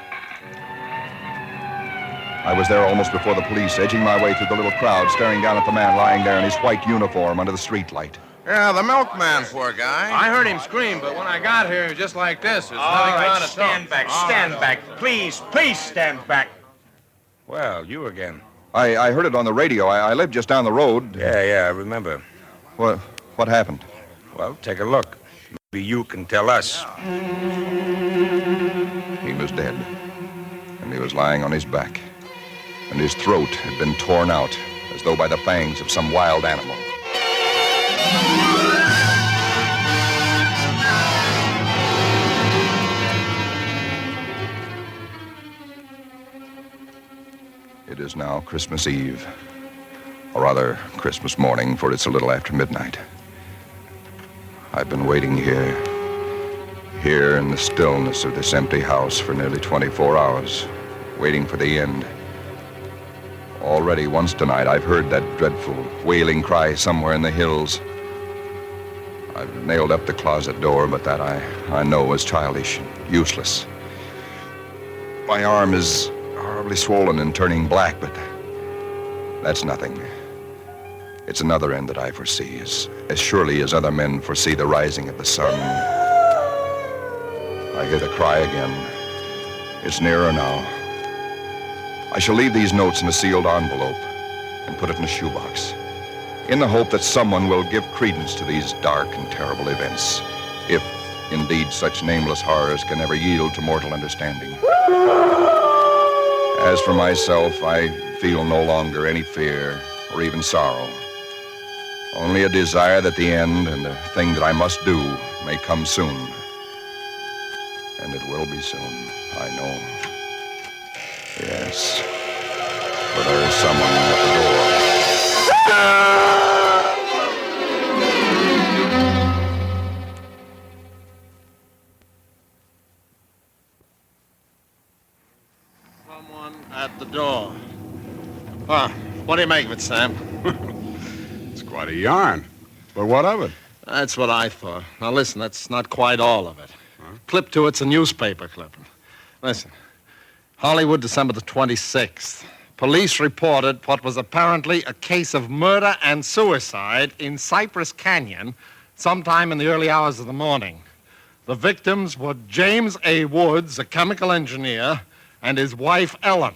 G: I was there almost before the police, edging my way through the little crowd, staring down at the man lying there in his white uniform under the streetlight.
K: Yeah, the milkman, poor guy.
L: I heard him scream, but when I got here, he was just like this. There's
M: All
L: nothing
M: right,
L: on
M: stand back, stand back. Please stand back.
J: Well, you again.
G: I heard it on the radio. I lived just down the road.
J: Yeah, I remember.
G: What happened?
J: Well, take a look. Maybe you can tell us.
G: He was dead. And he was lying on his back. And his throat had been torn out, as though by the fangs of some wild animal. It is now Christmas Eve, or rather Christmas morning, for it's a little after midnight. I've been waiting here in the stillness of this empty house for nearly 24 hours, waiting for the end. Already once tonight I've heard that dreadful wailing cry somewhere in the hills. I've nailed up the closet door, but that I know is childish and useless. My arm is horribly swollen and turning black, but that's nothing. It's another end that I foresee, as surely as other men foresee the rising of the sun. I hear the cry again. It's nearer now. I shall leave these notes in a sealed envelope and put it in a shoebox, in the hope that someone will give credence to these dark and terrible events, if indeed such nameless horrors can ever yield to mortal understanding. As for myself, I feel no longer any fear or even sorrow. Only a desire that the end and the thing that I must do may come soon. And it will be soon, I know. Yes. For there is someone at the door.
F: Someone at the door. Ah, what do you make of it, Sam?
E: It's quite a yarn. But what of it?
F: That's what I thought. Now, listen, that's not quite all of it. Clip to it's a newspaper clipping. Listen. Hollywood, December the 26th. Police reported what was apparently a case of murder and suicide in Cypress Canyon sometime in the early hours of the morning. The victims were James A. Woods, a chemical engineer, and his wife, Ellen.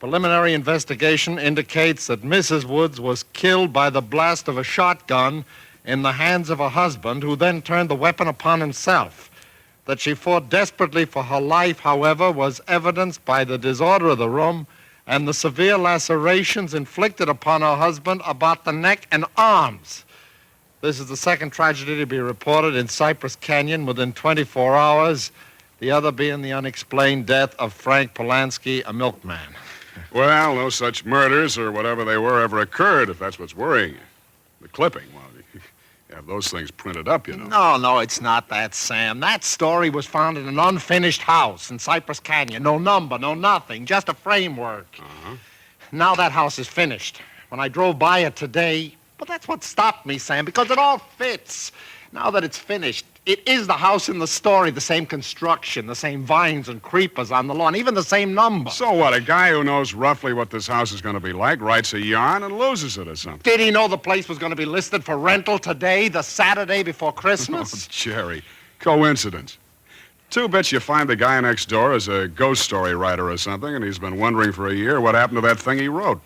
F: Preliminary investigation indicates that Mrs. Woods was killed by the blast of a shotgun in the hands of her husband, who then turned the weapon upon himself. That she fought desperately for her life, however, was evidenced by the disorder of the room and the severe lacerations inflicted upon her husband about the neck and arms. This is the second tragedy to be reported in Cypress Canyon within 24 hours, the other being the unexplained death of Frank Polanski, a milkman.
E: Well, no such murders or whatever they were ever occurred, if that's what's worrying you. The clipping, well, you have those things printed up, you know.
F: No, it's not that, Sam. That story was found in an unfinished house in Cypress Canyon. No number, no nothing, just a framework.
E: Uh-huh.
F: Now that house is finished. When I drove by it today, but that's what stopped me, Sam, because it all fits. Now that it's finished, it is the house in the story, the same construction, the same vines and creepers on the lawn, even the same number.
E: So what, a guy who knows roughly what this house is going to be like writes a yarn and loses it or something?
F: Did he know the place was going to be listed for rental today, the Saturday before Christmas?
E: Oh, Jerry, coincidence. Two bits you find the guy next door is a ghost story writer or something, and he's been wondering for a year what happened to that thing he wrote.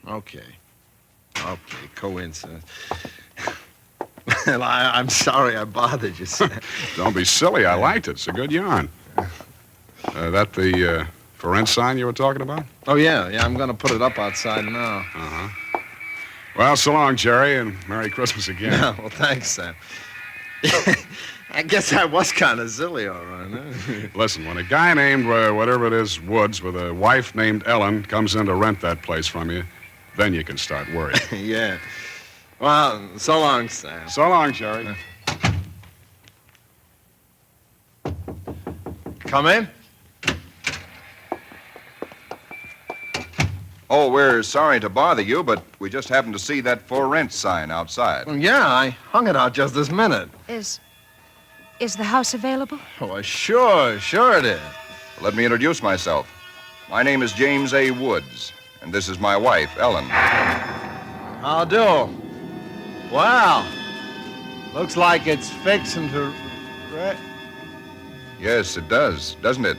F: Okay, coincidence. Well, I'm sorry I bothered you, Sam.
E: Don't be silly. I liked it. It's a good yarn. That the for rent sign you were talking about?
F: Oh, yeah. I'm going to put it up outside now.
E: Uh-huh. Well, so long, Jerry, and Merry Christmas again.
F: Yeah, well, thanks, Sam. I guess I was kind of silly, all right. Huh?
E: Listen, when a guy named, whatever it is, Woods, with a wife named Ellen comes in to rent that place from you, then you can start worrying.
F: Yeah. Well, so long, Sam.
E: So long, Jerry.
F: Come in.
G: Oh, we're sorry to bother you, but we just happened to see that for rent sign outside.
F: Well, yeah, I hung it out just this minute.
H: Is the house available?
F: Oh, sure it is.
G: Let me introduce myself. My name is James A. Woods, and this is my wife, Ellen.
F: How do? Well, looks like it's fixing to...
G: Yes, it does, doesn't it?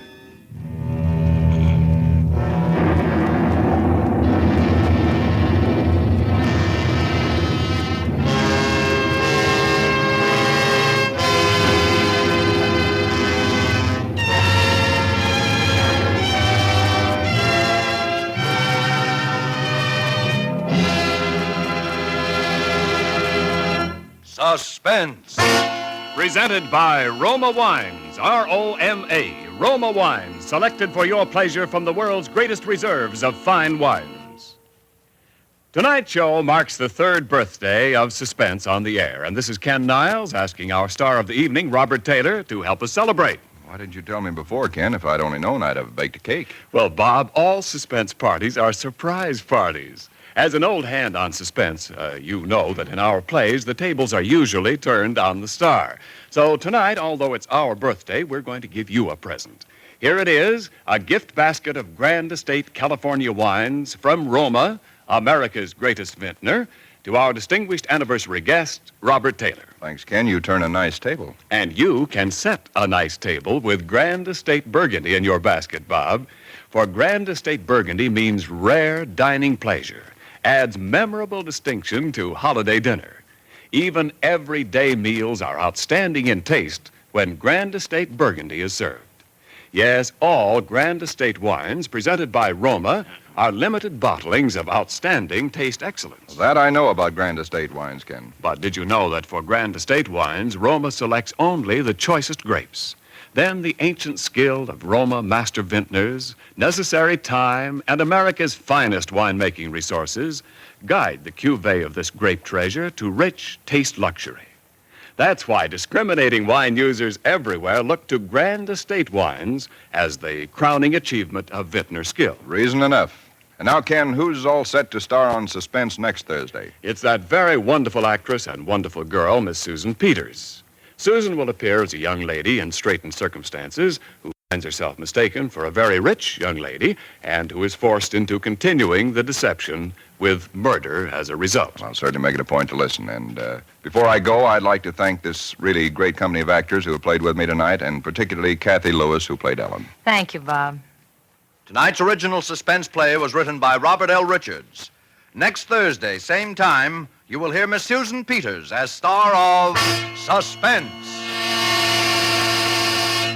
I: Suspense.
D: Presented by Roma Wines, R-O-M-A, Roma Wines, selected for your pleasure from the world's greatest reserves of fine wines. Tonight's show marks the third birthday of Suspense on the air, and this is Ken Niles asking our star of the evening, Robert Taylor, to help us celebrate.
G: Why didn't you tell me before, Ken? If I'd only known, I'd have baked a cake.
D: Well, Bob, all Suspense parties are surprise parties. As an old hand on Suspense, you know that in our plays, the tables are usually turned on the star. So tonight, although it's our birthday, we're going to give you a present. Here it is, a gift basket of Grand Estate California wines from Roma, America's greatest vintner, to our distinguished anniversary guest, Robert Taylor.
G: Thanks, Ken. You turn a nice table.
D: And you can set a nice table with Grand Estate Burgundy in your basket, Bob. For Grand Estate Burgundy means rare dining pleasure, adds memorable distinction to holiday dinner. Even everyday meals are outstanding in taste when Grand Estate Burgundy is served. Yes, all Grand Estate wines presented by Roma are limited bottlings of outstanding taste excellence.
G: That I know about Grand Estate wines, Ken.
D: But did you know that for Grand Estate wines, Roma selects only the choicest grapes? Then the ancient skill of Roma master vintners, necessary time, and America's finest winemaking resources guide the cuvée of this grape treasure to rich taste luxury. That's why discriminating wine users everywhere look to Grand Estate wines as the crowning achievement of vintner skill.
G: Reason enough. And now, Ken, who's all set to star on Suspense next Thursday?
D: It's that very wonderful actress and wonderful girl, Miss Susan Peters. Susan will appear as a young lady in straitened circumstances who finds herself mistaken for a very rich young lady and who is forced into continuing the deception with murder as a result.
G: I'll certainly make it a point to listen. And before I go, I'd like to thank this really great company of actors who have played with me tonight, and particularly Kathy Lewis, who played Ellen.
H: Thank you, Bob.
I: Tonight's original suspense play was written by Robert L. Richards. Next Thursday, same time, you will hear Miss Susan Peters as star of Suspense.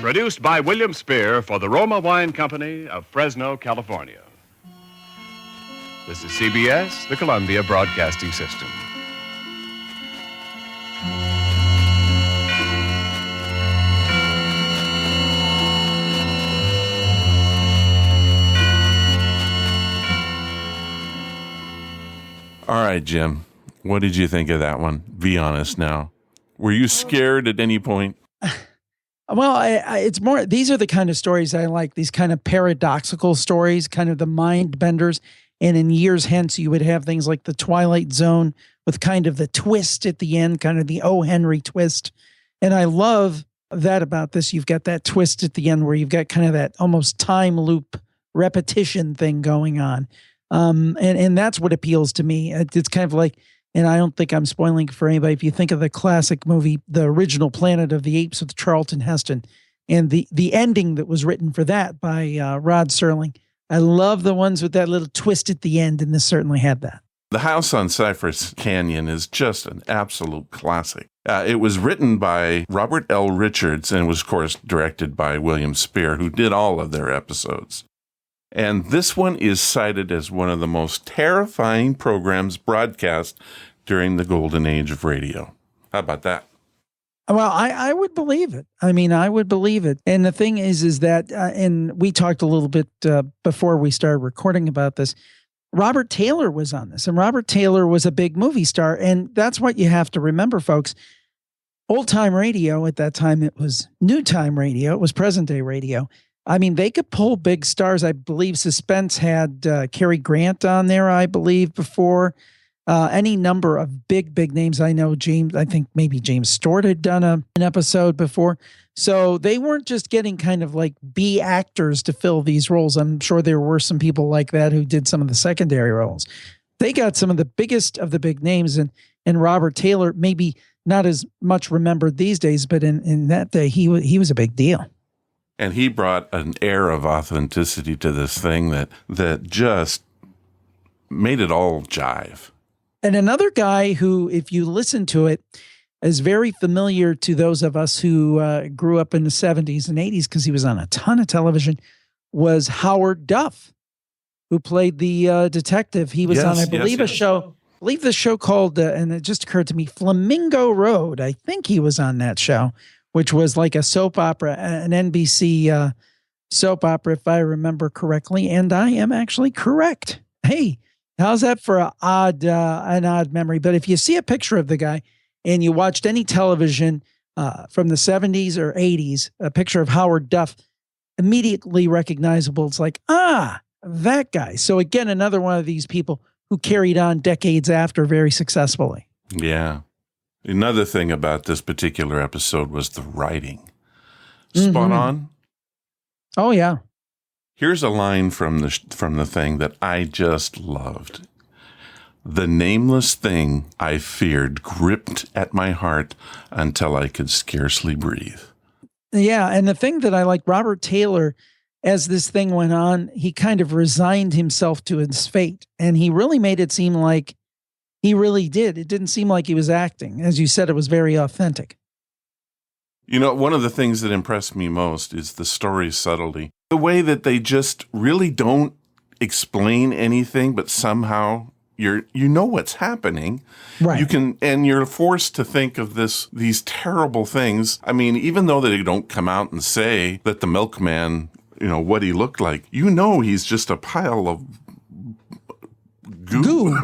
D: Produced by William Spier for the Roma Wine Company of Fresno, California. This is CBS, the Columbia Broadcasting System.
A: All right, Jim. What did you think of that one? Be honest now. Were you scared at any point?
C: Well, it's more, these are the kind of stories I like, these kind of paradoxical stories, kind of the mind benders. And in years hence, you would have things like The Twilight Zone with kind of the twist at the end, kind of the O. Henry twist. And I love that about this. You've got that twist at the end where you've got kind of that almost time loop repetition thing going on. And that's what appeals to me. It's kind of like, and I don't think I'm spoiling for anybody, if you think of the classic movie, the original Planet of the Apes with Charlton Heston, and the ending that was written for that by Rod Serling. I love the ones with that little twist at the end, and this certainly had that.
A: The House on Cypress Canyon is just an absolute classic. It was written by Robert L. Richards and was, of course, directed by William Spier, who did all of their episodes. And this one is cited as one of the most terrifying programs broadcast during the golden age of radio. How about that?
C: Well, I would believe it. I mean, I would believe it. And the thing is that, and we talked a little bit before we started recording about this, Robert Taylor was on this, and Robert Taylor was a big movie star. And that's what you have to remember, folks. Old time radio at that time, it was new time radio. It was present day radio. I mean, they could pull big stars. I believe Suspense had Cary Grant on there, I believe, before. Any number of big names. I know I think maybe James Stewart had done an episode before. So they weren't just getting kind of like B actors to fill these roles. I'm sure there were some people like that who did some of the secondary roles. They got some of the biggest of the big names, and Robert Taylor, maybe not as much remembered these days, but in that day, he was a big deal.
A: And he brought an air of authenticity to this thing that just made it all jive.
C: And another guy who, if you listen to it, is very familiar to those of us who grew up in the 70s and 80s because he was on a ton of television, was Howard Duff, who played the detective. He was on, I believe, a show. I believe the show called, and it just occurred to me, Flamingo Road. I think he was on that show, which was like a soap opera, an NBC soap opera, if I remember correctly. And I am actually correct. Hey, how's that for an odd memory? But if you see a picture of the guy and you watched any television from the 70s or 80s, a picture of Howard Duff, immediately recognizable. It's like, that guy. So again, another one of these people who carried on decades after very successfully.
A: Yeah. Another thing about this particular episode was the writing. Spot on.
C: Oh, yeah.
A: Here's a line from the thing that I just loved. The nameless thing I feared gripped at my heart until I could scarcely breathe.
C: Yeah, and the thing that I like, Robert Taylor, as this thing went on, he kind of resigned himself to his fate, and he really made it seem like he really did. It didn't seem like he was acting. As you said, it was very authentic.
A: You know, one of the things that impressed me most is the story's subtlety. The way that they just really don't explain anything, but somehow you know what's happening.
C: Right.
A: And you're forced to think of these terrible things. I mean, even though they don't come out and say that the milkman, what he looked like, he's just a pile of goo.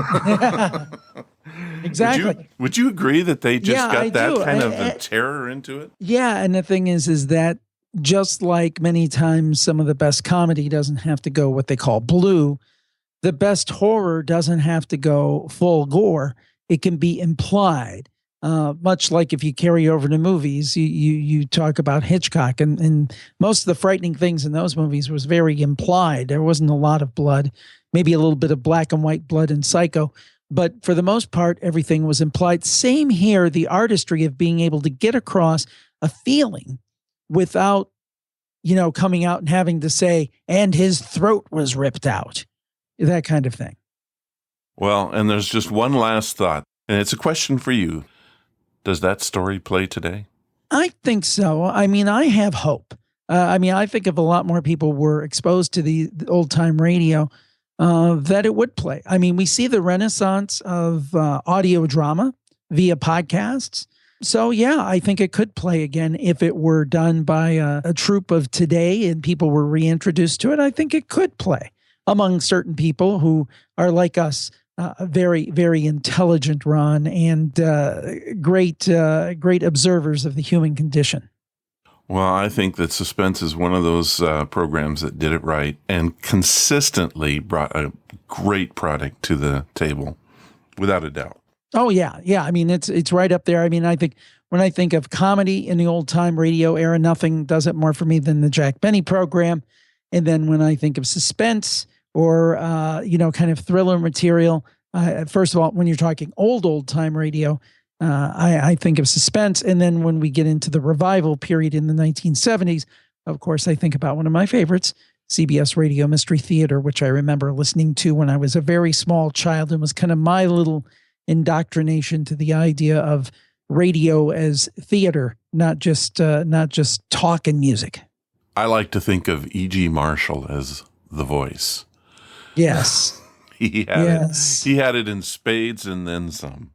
C: Exactly.
A: Would you agree that they just got
C: I
A: that
C: do.
A: kind of a terror into it?
C: Yeah, and the thing is that just like many times some of the best comedy doesn't have to go what they call blue, the best horror doesn't have to go full gore. It can be implied. Much like if you carry over to movies, you talk about Hitchcock, and most of the frightening things in those movies was very implied. There wasn't a lot of blood, maybe a little bit of black and white blood in Psycho. But for the most part, everything was implied. Same here, the artistry of being able to get across a feeling without, coming out and having to say, and his throat was ripped out, that kind of thing.
A: Well, and there's just one last thought, and it's a question for you. Does that story play today?
C: I think so. I mean, I have hope. I think if a lot more people were exposed to the old-time radio, that it would play. I mean, we see the renaissance of audio drama via podcasts. So, yeah, I think it could play again if it were done by a troupe of today and people were reintroduced to it. I think it could play among certain people who are like us, very, very intelligent, Ron, and great observers of the human condition.
A: Well, I think that Suspense is one of those programs that did it right and consistently brought a great product to the table, without a doubt.
C: Oh, yeah. Yeah. I mean, it's right up there. I mean, I think when I think of comedy in the old time radio era, nothing does it more for me than the Jack Benny program. And then when I think of suspense or, kind of thriller material, first of all, when you're talking old time radio, I think of Suspense. And then when we get into the revival period in the 1970s, of course, I think about one of my favorites, CBS Radio Mystery Theater, which I remember listening to when I was a very small child and was kind of my little indoctrination to the idea of radio as theater, not just talk and music.
A: I like to think of E.G. Marshall as the voice.
C: Yes.
A: He had it in spades and then some.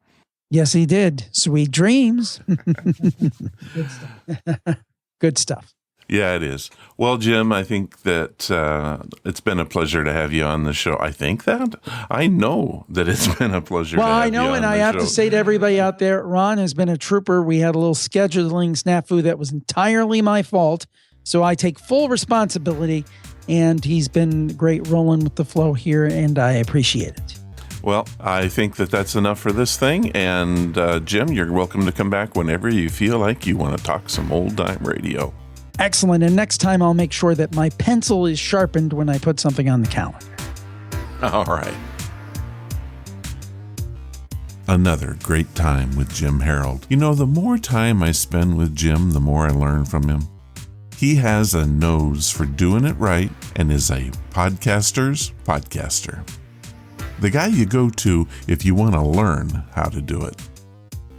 C: Yes, he did. Sweet dreams. Good stuff. Good stuff.
A: Yeah, it is. Well, Jim, I think that it's been a pleasure to have you on the show. I know that it's been a pleasure to have you on the show.
C: Well, I know, and I have to say to everybody out there, Ron has been a trooper. We had a little scheduling snafu that was entirely my fault, so I take full responsibility, and he's been great rolling with the flow here, and I appreciate it.
A: Well, I think that that's enough for this thing, and Jim, you're welcome to come back whenever you feel like you want to talk some old-time radio.
C: Excellent. And next time I'll make sure that my pencil is sharpened when I put something on the calendar.
A: All right. Another great time with Jim Harold. You know, the more time I spend with Jim, the more I learn from him. He has a nose for doing it right and is a podcaster's podcaster. The guy you go to if you want to learn how to do it.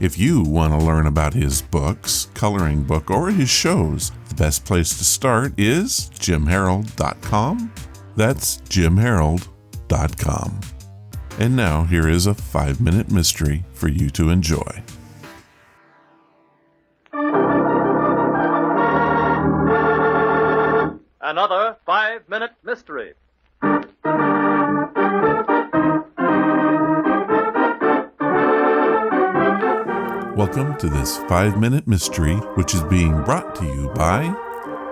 A: If you want to learn about his books, coloring book, or his shows, the best place to start is jimharold.com. That's jimharold.com. And now here is a 5-minute mystery for you to enjoy.
N: Another 5-minute mystery.
A: Welcome to this 5-minute mystery, which is being brought to you by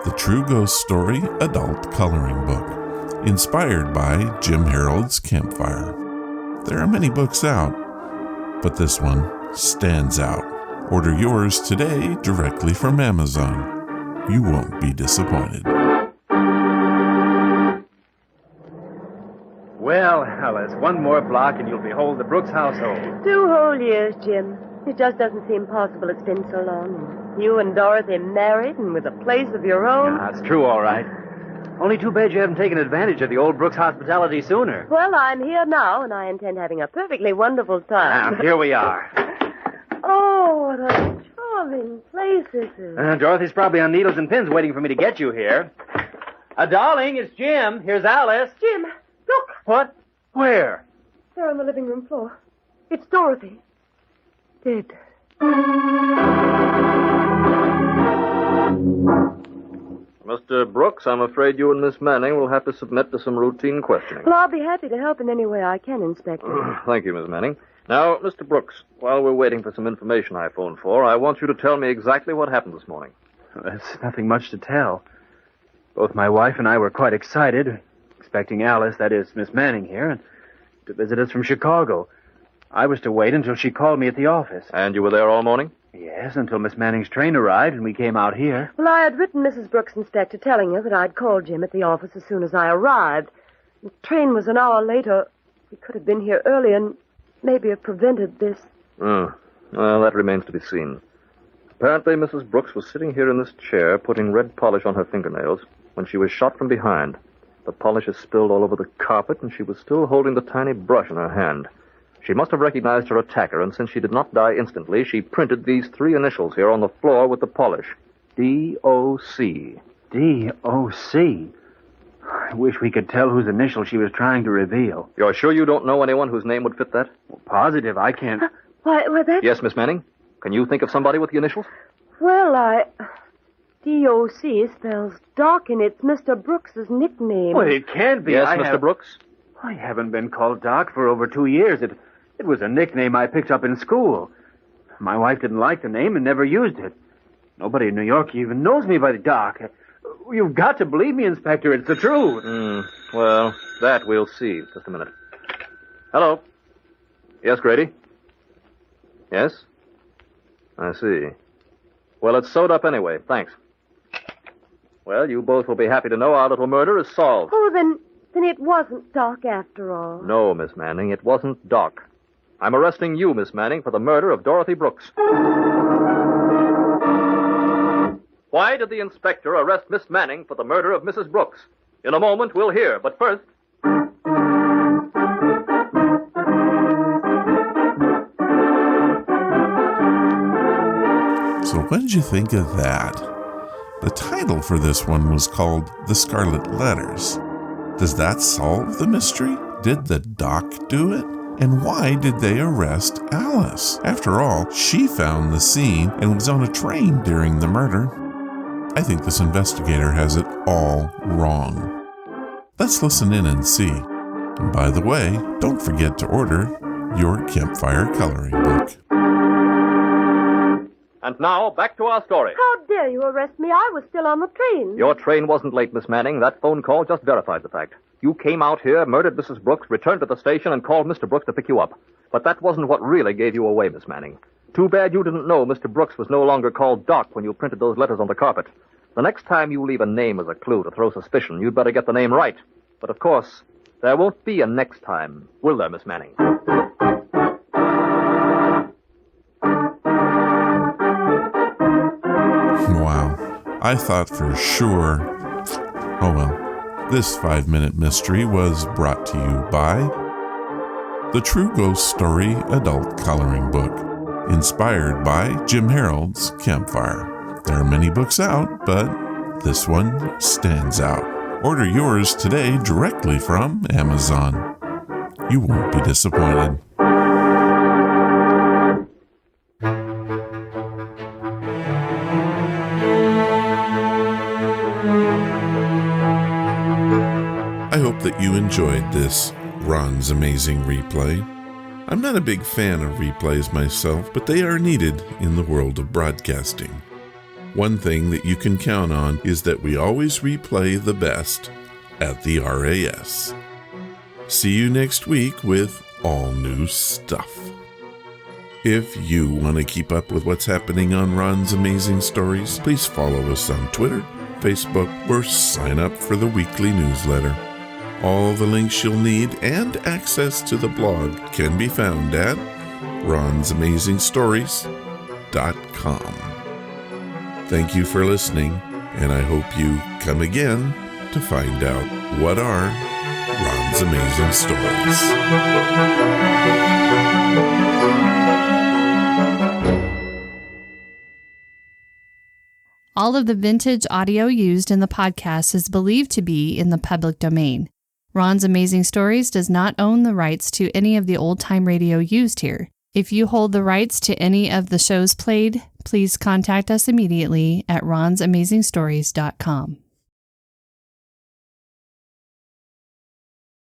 A: The True Ghost Story Adult Coloring Book, inspired by Jim Harold's Campfire. There are many books out, but this one stands out. Order yours today directly from Amazon. You won't be disappointed.
O: Well, Alice, one more block and you'll behold the Brooks household.
P: 2 whole years, Jim. It just doesn't seem possible it's been so long. You and Dorothy married and with a place of your own.
O: That's true, all right. Only too bad you haven't taken advantage of the old Brooks hospitality sooner.
P: Well, I'm here now, and I intend having a perfectly wonderful time.
O: Here we are.
P: Oh, what a Darling, play, sisters.
O: Dorothy's probably on needles and pins waiting for me to get you here. Darling, it's Jim. Here's Alice.
P: Jim, look.
O: What? Where?
P: There on the living room floor. It's Dorothy. Dead.
N: Mr. Brooks, I'm afraid you and Miss Manning will have to submit to some routine questioning.
P: Well, I'll be happy to help in any way I can, Inspector.
N: Thank you, Miss Manning. Now, Mr. Brooks, while we're waiting for some information I phoned for, I want you to tell me exactly what happened this morning.
O: There's nothing much to tell. Both my wife and I were quite excited, expecting Alice, that is, Miss Manning here, to visit us from Chicago. I was to wait until she called me at the office.
N: And you were there all morning?
O: Yes, until Miss Manning's train arrived and we came out here.
P: Well, I had written Mrs. Brooks, Inspector, telling her that I'd call Jim at the office as soon as I arrived. The train was an hour later. We could have been here early and maybe have prevented this.
N: Well, that remains to be seen. Apparently, Mrs. Brooks was sitting here in this chair putting red polish on her fingernails when she was shot from behind. The polish is spilled all over the carpet, and she was still holding the tiny brush in her hand. She must have recognized her attacker, and since she did not die instantly, she printed these 3 initials here on the floor with the polish. D.O.C.
O: D.O.C.? I wish we could tell whose initial she was trying to reveal.
N: You're sure you don't know anyone whose name would fit that?
O: Well, positive, I can't...
P: Why, that...
N: Yes, Miss Manning? Can you think of somebody with the initials?
P: Well, D.O.C. spells Doc, and it's Mr. Brooks's nickname.
O: Well, it can't be.
N: Yes, Mr. Brooks?
O: I haven't been called Doc for over 2 years. It was a nickname I picked up in school. My wife didn't like the name and never used it. Nobody in New York even knows me by the Doc. You've got to believe me, Inspector. It's the truth.
N: Well, that we'll see. Just a minute. Hello. Yes, Grady? Yes? I see. Well, it's sewed up anyway. Thanks. Well, you both will be happy to know our little murder is solved.
P: Oh, then it wasn't Doc after all.
N: No, Miss Manning, it wasn't Doc. I'm arresting you, Miss Manning, for the murder of Dorothy Brooks. Why did the inspector arrest Miss Manning for the murder of Mrs. Brooks? In a moment, we'll hear, but first...
A: So what did you think of that? The title for this one was called The Scarlet Letters. Does that solve the mystery? Did the doc do it? And why did they arrest Alice? After all, she found the scene and was on a train during the murder. I think this investigator has it all wrong. Let's listen in and see. And by the way, don't forget to order your campfire coloring book.
N: And now, back to our story.
P: How dare you arrest me? I was still on the train.
N: Your train wasn't late, Miss Manning. That phone call just verified the fact. You came out here, murdered Mrs. Brooks, returned to the station, and called Mr. Brooks to pick you up. But that wasn't what really gave you away, Miss Manning. Too bad you didn't know Mr. Brooks was no longer called Doc when you printed those letters on the carpet. The next time you leave a name as a clue to throw suspicion, you'd better get the name right. But of course, there won't be a next time, will there, Miss Manning?
A: Wow, I thought for sure. Oh well, this 5-minute mystery was brought to you by The True Ghost Story Adult Coloring Book, inspired by Jim Harold's Campfire. There are many books out, but this one stands out. Order yours today directly from Amazon. You won't be disappointed. I hope that you enjoyed this Ron's Amazing Replay. I'm not a big fan of replays myself, but they are needed in the world of broadcasting. One thing that you can count on is that we always replay the best at the RAS. See you next week with all new stuff. If you want to keep up with what's happening on Ron's Amazing Stories, please follow us on Twitter, Facebook, or sign up for the weekly newsletter. All the links you'll need and access to the blog can be found at ronsamazingstories.com. Thank you for listening, and I hope you come again to find out what are Ron's Amazing Stories.
B: All of the vintage audio used in the podcast is believed to be in the public domain. Ron's Amazing Stories does not own the rights to any of the old-time radio used here. If you hold the rights to any of the shows played, please contact us immediately at ronsamazingstories.com.